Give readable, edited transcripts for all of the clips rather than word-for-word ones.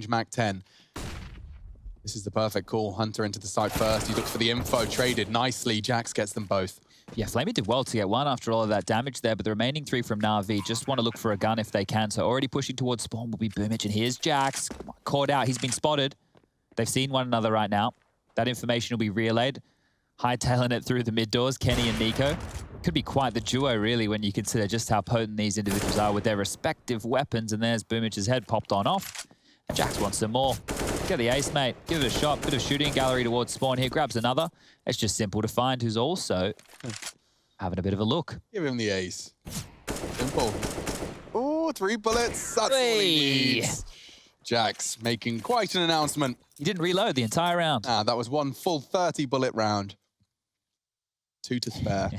Mac 10. This is the perfect call. Hunter into the site first. He looks for the info, traded nicely. Jax gets them both. Yeah, Flamey did well to get one after all of that damage there, but the remaining 3 from NaVi just want to look for a gun if they can. So already pushing towards spawn will be Boomich, and here's Jax. Caught out, he's been spotted. They've seen one another right now. That information will be relayed. Hightailing it through the mid doors, Kenny and Nico. Could be quite the duo, really, when you consider just how potent these individuals are with their respective weapons. And there's Boomich's head popped on off. And Jax wants some more. Get the ace, mate. Give it a shot. Bit of shooting gallery towards spawn here. Grabs another. It's just Simple to find, who's also having a bit of a look. Give him the ace. Simple. Oh, 3 bullets. That's all he needs. Jax making quite an announcement. He didn't reload the entire round. That was one full 30-bullet round. 2 to spare.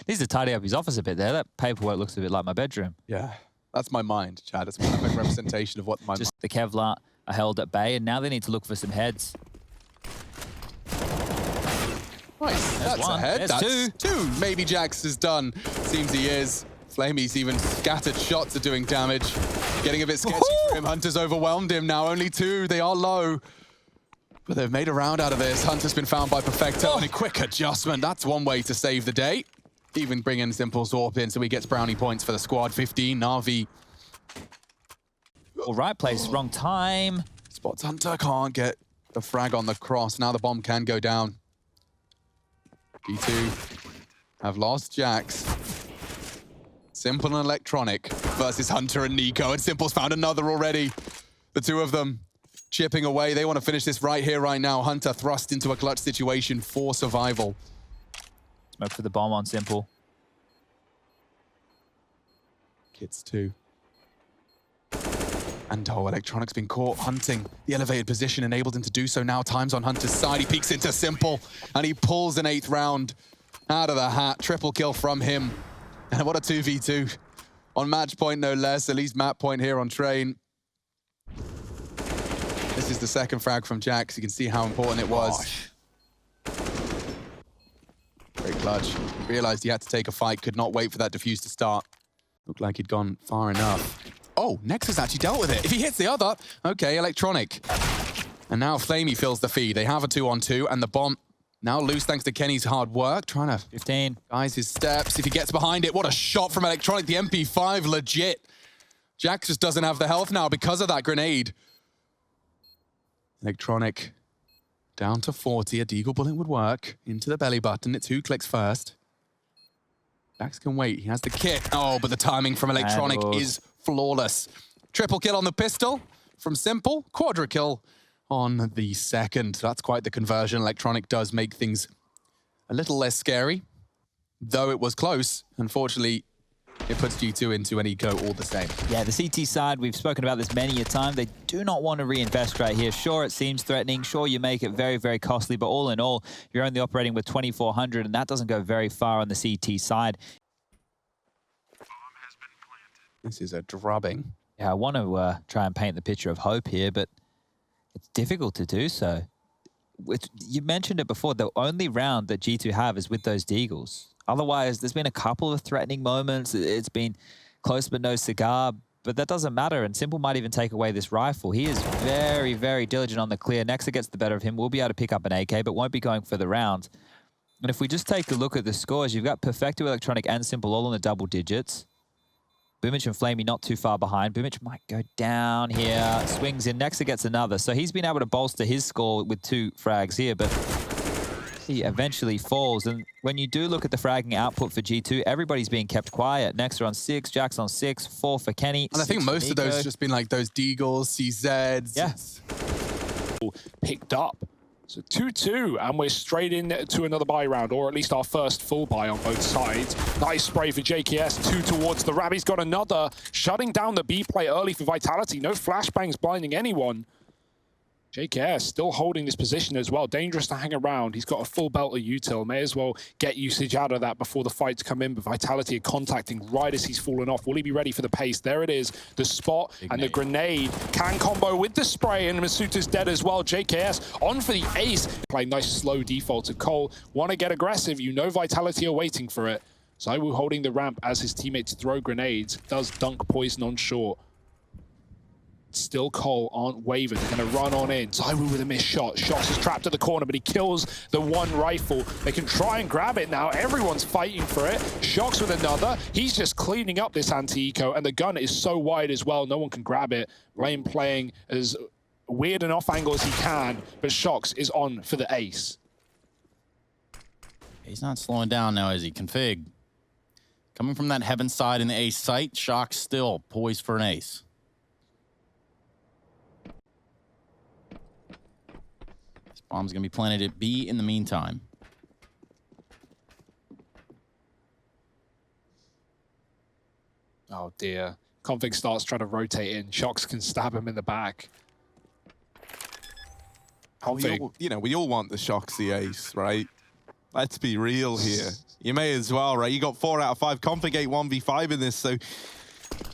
Needs to tidy up his office a bit there. That paperwork looks a bit like my bedroom. Yeah, that's my mind, Chad. It's a perfect representation of what my Just the Kevlar are held at bay, and now they need to look for some heads. Nice. That's one. a head. There's That's two. 2. Maybe Jax is done. Seems he is. Flamey's even scattered shots are doing damage. Getting a bit sketchy for him. Hunter's overwhelmed him now. Only 2. They are low. But they've made a round out of this. Hunter's been found by Perfecto. And a quick adjustment. That's one way to save the day. Even bringing Simple Zorp in so he gets brownie points for the squad. 15. NaVi. All right place, wrong time. Spots Hunter. Can't get the frag on the cross. Now the bomb can go down. G2 have lost Jax. Simple and Electronic versus Hunter and Nico. And Simple's found another already. The 2 of them chipping away. They want to finish this right here, right now. Hunter thrust into a clutch situation for survival. Smoke for the bomb on Simple. Kids 2. And Electronic's been caught hunting. The elevated position enabled him to do so. Now time's on Hunter's side. He peeks into Simple and he pulls an 8th round out of the hat. Triple kill from him. And what a 2v2. On match point, no less. At least map point here on Train. This is the second frag from Jax. You can see how important it was. Great clutch. Realized he had to take a fight. Could not wait for that defuse to start. Looked like he'd gone far enough. Oh, Nexus actually dealt with it. If he hits the other, okay, Electronic. And now Flamey fills the feed. They have a 2-on-2, and the bomb now loose thanks to Kenny's hard work. Trying to 15. Guys, his steps. If he gets behind it, what a shot from Electronic. The MP5, legit. Jax just doesn't have the health now because of that grenade. Electronic down to 40. A deagle bullet would work. Into the belly button. It's who clicks first. Jax can wait. He has the kit. Oh, but the timing from Electronic is flawless. Triple kill on the pistol from Simple. Quadra kill on the second. That's quite the conversion. Electronic does make things a little less scary, though it was close. Unfortunately, it puts G2 into an eco all the same. Yeah, the CT side, we've spoken about this many a time. They do not want to reinvest right here. Sure, it seems threatening. Sure, you make it very, very costly. But all in all, you're only operating with 2,400, and that doesn't go very far on the CT side. This is a drubbing. Yeah, I want to try and paint the picture of hope here, but it's difficult to do so. You mentioned it before, the only round that G2 have is with those deagles. Otherwise, there's been a couple of threatening moments. It's been close but no cigar, but that doesn't matter. And Simple might even take away this rifle. He is very, very diligent on the clear. Nexa gets the better of him. We'll be able to pick up an AK, but won't be going for the round. And if we just take a look at the scores, you've got Perfecto, Electronic, and Simple all in the double digits. Boomich and Flamey not too far behind. Boomich might go down here. Swings in. Nexa gets another. So he's been able to bolster his score with 2 frags here, but he eventually falls. And when you do look at the fragging output for G2, everybody's being kept quiet. Nexa on 6, Jax on 6, 4 for Kenny. And I think most of those have just been like those deagles, CZs. Yeah. Picked up. So 2-2, and we're straight into another buy round, or at least our first full buy on both sides. Nice spray for JKS, 2 towards the Rabbi's got another, shutting down the B play early for Vitality. No flashbangs blinding anyone. JKS still holding this position as well. Dangerous to hang around. He's got a full belt of util. May as well get usage out of that before the fights come in. But Vitality are contacting right as he's fallen off. Will he be ready for the pace? There it is. The spot and the grenade can combo with the spray. And Masuta's dead as well. JKS on for the ace. Play nice slow default to Cole. Want to get aggressive. You know Vitality are waiting for it. Zywoo holding the ramp as his teammates throw grenades. Does dunk poison on short. It's still Cole aren't wavered. They're going to run on in. ZywOo with a missed shot. Shox is trapped at the corner, but he kills the one rifle. They can try and grab it now. Everyone's fighting for it. Shox with another. He's just cleaning up this anti-eco, and the gun is so wide as well. No one can grab it. Blame playing as weird and off angle as he can, but Shox is on for the ace. He's not slowing down now, is he? Config. Coming from that heaven side in the ace site, Shox still poised for an ace. This bomb's going to be planted at B in the meantime. Oh dear. Config starts trying to rotate in. Shox can stab him in the back. Config. We all want the Shoxy ace, right? Let's be real here. You may as well, right? You got 4 out of 5. Config 8 1v5 in this, so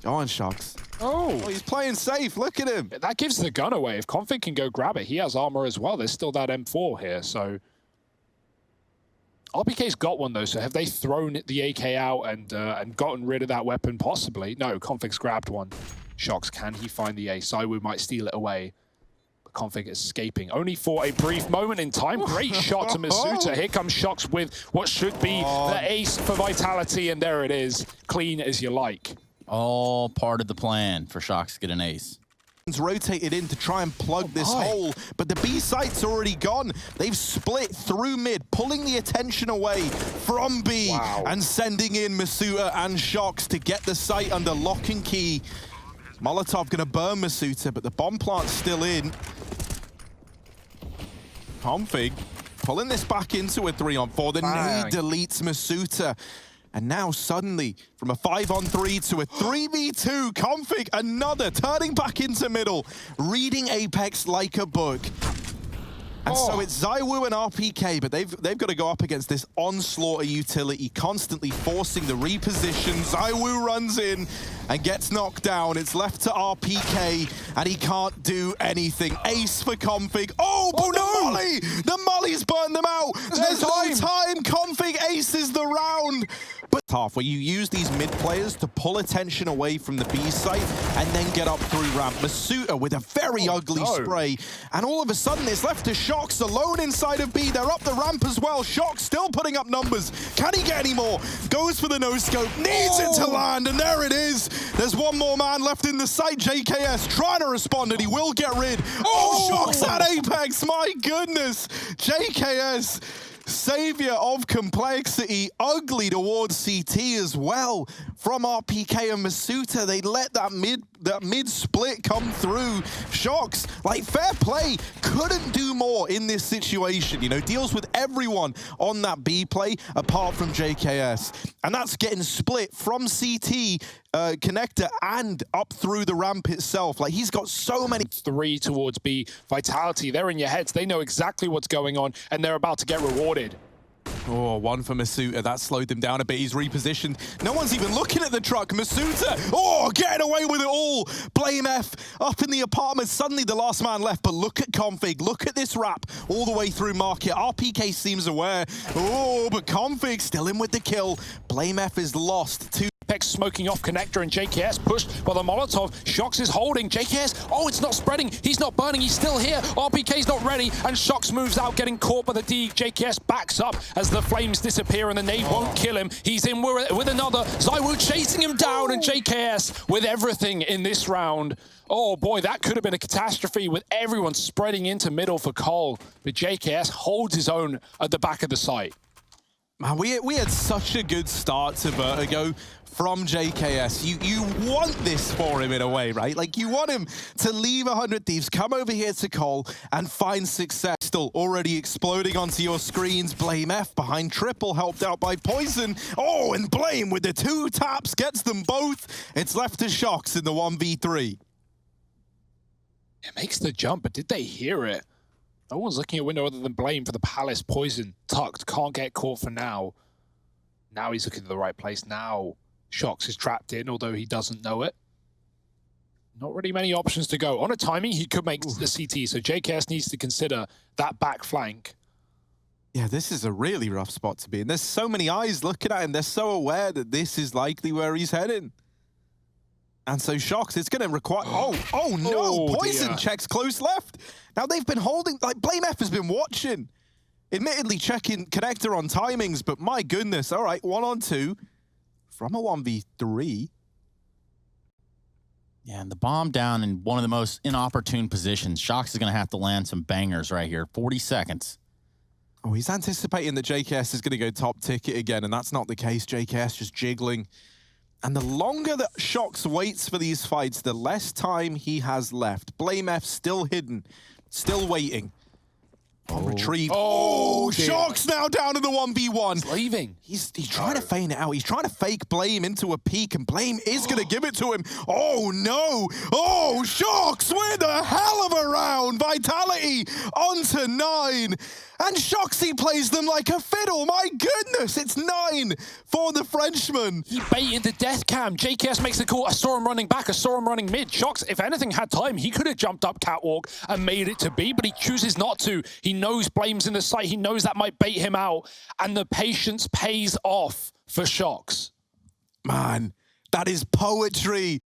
go on, Shox. Oh, he's playing safe. Look at him. That gives the gun away. If Config can go grab it, he has armor as well. There's still that M4 here, so RPK's got one though. So have they thrown the AK out and gotten rid of that weapon? Possibly. No, Config's grabbed one. Shox, can he find the ace? ZywOo might steal it away. Config escaping only for a brief moment in time. Great shot to Masuta. Here comes Shox with what should be the ace for Vitality, and there it is, clean as you like. All part of the plan for Shox to get an ace. Rotated in to try and plug this hole, but the B site's already gone. They've split through mid, pulling the attention away from B and sending in Masuta and Shox to get the site under lock and key. Molotov gonna burn Masuta, but the bomb plant's still in. Config pulling this back into a 3-on-4. The nade deletes Masuta. And now suddenly, from a 5-on-3 to a 3v2, Config another, turning back into middle, reading Apex like a book. And so it's ZywOo and RPK, but they've got to go up against this onslaught utility, constantly forcing the reposition. ZywOo runs in and gets knocked down. It's left to RPK, and he can't do anything. Ace for Config. Oh, the molly! The molly's burned them out. There's no time. Config aces the round. But half where you use these mid players to pull attention away from the B site and then get up through ramp. Masuta with a very ugly spray, and all of a sudden it's left to Shox alone inside of B. They're up the ramp as well. Shox still putting up numbers. Can he get any more? Goes for the no-scope, needs it to land, and there it is. There's one more man left in the site. JKS trying to respond, and he will get rid. Shox at Apex, my goodness. JKS, savior of complexity, ugly towards CT as well. From RPK and Masuta, they let that mid split come through. Shox, like, fair play, couldn't do more in this situation. Deals with everyone on that B play apart from JKS, and that's getting split from CT connector and up through the ramp itself. Like, he's got so many. 3 towards B. Vitality, they're in your heads. They know exactly what's going on, and they're about to get rewarded. Oh, one for Masuta. That slowed them down a bit. He's repositioned. No one's even looking at the truck. Masuta, getting away with it all. Blame F up in the apartment. Suddenly the last man left, but look at Config. Look at this wrap all the way through market. RPK seems aware. But Config still in with the kill. Blame F is lost. Apex smoking off connector, and JKS pushed by the Molotov. Shox is holding. JKS, it's not spreading. He's not burning. He's still here. RPK's not ready, and Shox moves out, getting caught by the D. JKS backs up as the flames disappear, and the nade won't kill him. He's in with another. ZywOo chasing him down, and JKS with everything in this round. Oh boy, that could have been a catastrophe with everyone spreading into middle for Cole. But JKS holds his own at the back of the site. Man, we had such a good start to Vertigo from JKS. You want this for him in a way, right? Like, you want him to leave 100 Thieves, come over here to Cole and find success. Still already exploding onto your screens. Blame F behind triple, helped out by Poison. And Blame with the 2 taps gets them both. It's left to Shox in the 1v3. It makes the jump, but did they hear it? No one's looking at window other than Blame for the Palace. Poison tucked, can't get caught for now. Now he's looking at the right place. Now Shox is trapped in, although he doesn't know it. Not really many options to go. On a timing, he could make the CT, so JKS needs to consider that back flank. Yeah, this is a really rough spot to be in. There's so many eyes looking at him. They're so aware that this is likely where he's heading. And so Shocks, it's going to require... Oh no! Oh, Poison dear. checks close left. Now they've been holding... Like, Blame F has been watching. Admittedly checking connector on timings, but my goodness. All right, 1 on 2 from a 1v3. Yeah, and the bomb down in one of the most inopportune positions. Shocks is going to have to land some bangers right here. 40 seconds. Oh, he's anticipating that JKS is going to go top ticket again, and that's not the case. JKS just jiggling. And the longer that Shocks waits for these fights, the less time he has left. Blame F still hidden, still waiting. Retrieve. Oh, dear. Shocks now down to the 1v1. Leaving. He's trying to feign it out. He's trying to fake Blame into a peek, and Blame is going to give it to him. Oh, no. Oh, Shocks with a hell of a round. Vitality onto 9. And Shoxy plays them like a fiddle. My goodness, it's 9 for the Frenchman. He baited the death cam. JKS makes the call. I saw him running back. I saw him running mid. Shocks, if anything, had time. He could have jumped up catwalk and made it to B, but he chooses not to. He knows Blame's in the sight. He knows that might bait him out. And the patience pays off for Shocks. Man, that is poetry.